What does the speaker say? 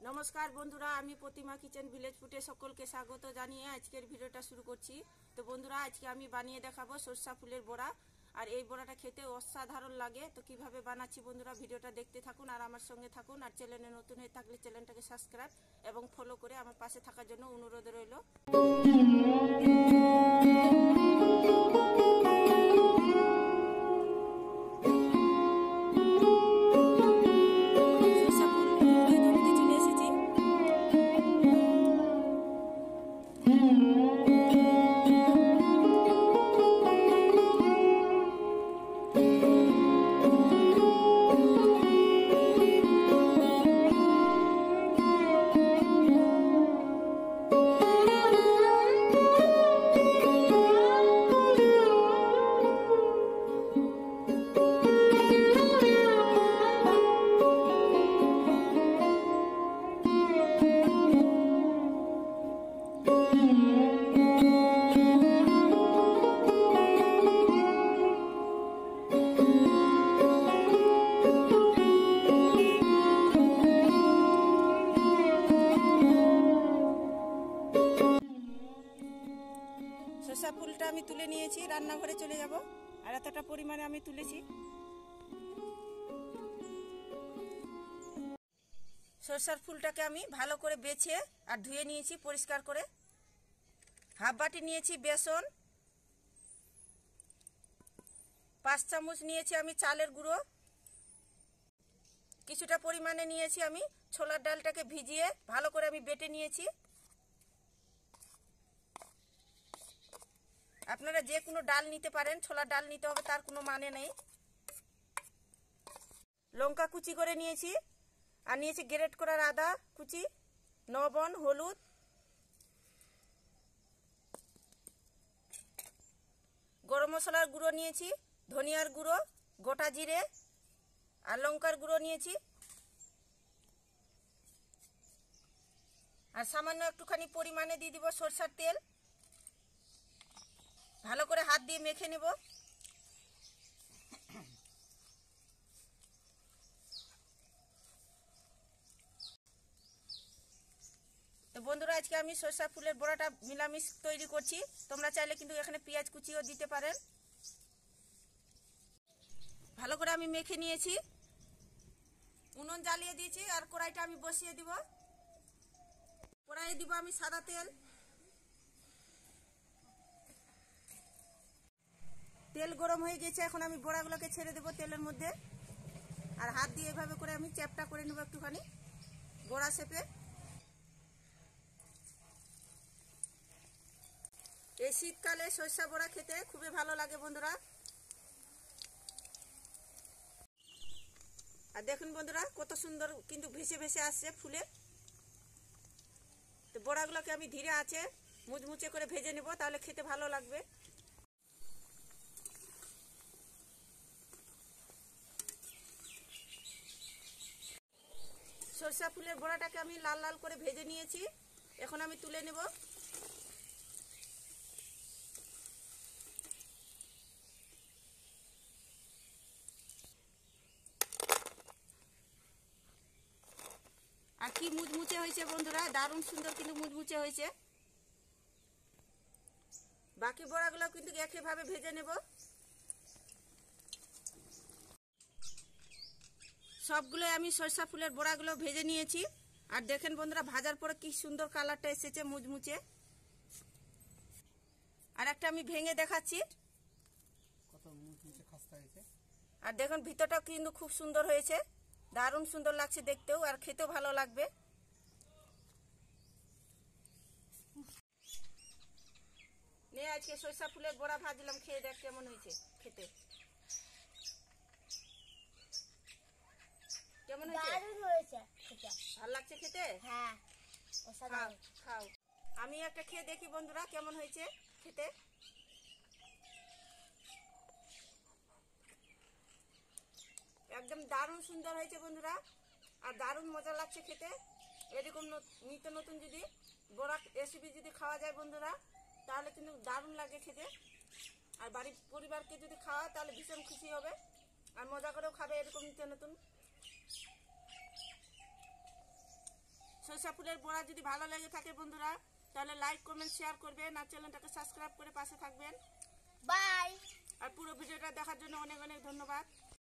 नमस्कार बंधुरा आमी प्रतिमा किचन विलेज फुडे सकलके स्वागत जानिए आजकेर भिडियोटा शुरू करছি। तो बंधुरा आज के आमी बानिए देखाबो सरसा फुलेर बड़ा और এই বড়াটা খেতে অসাধারণ লাগে। তো কিভাবে বানাচ্ছি বন্ধুরা ভিডিওটা দেখতে থাকুন আর আমার সঙ্গে থাকুন। আর চ্যানেলে নতুন হয়ে থাকলে চ্যানেলটাকে সাবস্ক্রাইব এবং ফলো করে আমার পাশে থাকার জন্য অনুরোধ রইল। সরষা ফুলটা আমি তুলে নিয়েছি, রান্নাঘরে চলে যাব। আর এতটা পরিমাণে আমি তুলেছি। সরষার ফুলটাকে আমি ভালো করে বেছে আর ধুয়ে নিয়েছি পরিষ্কার করে। হাফ বাটি নিয়েছি বেসন, 5 চামচ নিয়েছি আমি চালের গুঁড়ো, কিছুটা পরিমাণে নিয়েছি আমি ছোলার ডালটাকে ভিজিয়ে ভালো করে আমি বেটে নিয়েছি। আপনারা যে কোনো ডাল নিতে পারেন, ছোলার ডাল নিতে হবে তার কোনো মানে নেই। লঙ্কা কুচি করে নিয়েছি আর নিয়েছি গ্রেট করা আদা কুচি, লবণ, হলুদ, গরম মশলার গুঁড়ো নিয়েছি, ধনিয়ার গুঁড়ো, গোটা জিরে আর লঙ্কার গুঁড়ো নিয়েছি। আর সামান্য একটুখানি পরিমাণে দিয়ে দিব সরষার তেল। ভালো করে হাত দিয়ে মেখে নেব। তো বন্ধুরা আজকে আমি সরষা ফুলের বড়াটা মিলামিশ তৈরি করছি। তোমরা চাইলে কিন্তু এখানে পেঁয়াজ কুচিও দিতে পারেন। ভালো করে আমি মেখে নিয়েছি, উনুন জ্বালিয়ে দিয়েছি আর কড়াইটা আমি বসিয়ে দিব। কড়াইয়ে দিব আমি সাদা তেল। তেল গরম হয়ে গেছে, এখন আমি বড়াগুলোকে ছেড়ে দেব তেলের মধ্যে। আর হাত দিয়ে এভাবে করে আমি চ্যাপটা করে নেব একটুখানি বড়া শেপে। এই শীতকালে সরষা বড়া খেতে খুবই ভালো লাগে বন্ধুরা। আর দেখুন বন্ধুরা কত সুন্দর কিন্তু ভেসে ভেসে আসছে ফুলে। তো বড়াগুলোকে আমি ধীরে আছে মুচমুচে করে ভেজে নেব, তাহলে খেতে ভালো লাগবে। সরষা ফুলের বড়াটাকে আমি লাল লাল করে ভেজে নিয়েছি, এখন আমি তুলে নেব। আর কি মুচমুচে হয়েছে বন্ধুরা, দারুণ সুন্দর কিন্তু মুচমুচে হয়েছে। বাকি বড়াগুলো কিন্তু একইভাবে ভেজে নেব। সবগুলো আমি সরষা ফুলের বড়াগুলো ভেজে নিয়েছি। আর দেখেন বন্ধুরা ভাজার পরে কি সুন্দর কালারটা এসেছে মুচমুচে। আর একটা আমি ভেঙে দেখাচ্ছি। কত মুচমুচে খাস্তা হয়েছে। আর দেখুন ভিতরটাও কিন্তু খুব সুন্দর হয়েছে, দারুণ সুন্দর লাগছে দেখতেও আর খেতেও ভালো লাগবে। নে আজকে সরষা ফুলের বড়া ভাজলাম, খেয়ে দেখ কেমন হয়েছে খেতে। কেমন হয়েছে? ভালো লাগছে খেতে? হ্যাঁ, খাও খাও। আমি একটা খেয়ে দেখি বন্ধুরা কেমন হয়েছে খেতে। একদম দারুণ সুন্দর হয়েছে বন্ধুরা, আর দারুণ মজা লাগছে খেতে। এরকম নিত্য নতুন যদি বড়া রেসিপি যদি খাওয়া যায় বন্ধুরা, তাহলে কিন্তু দারুণ লাগে খেতে। আর বাড়ির পরিবারকে যদি খাওয়া তাহলে ভীষণ খুশি হবে আর মজা করেও খাবে এরকম নিত্য নতুন। সরষা ফুলের বড়া যদি ভালো লেগে থাকে বন্ধুরা, তাহলে লাইক কমেন্ট শেয়ার করবেন আর চ্যানেলটাকে সাবস্ক্রাইব করে পাশে থাকবেন। বাই। আর পুরো ভিডিওটা দেখার জন্য অনেক অনেক ধন্যবাদ।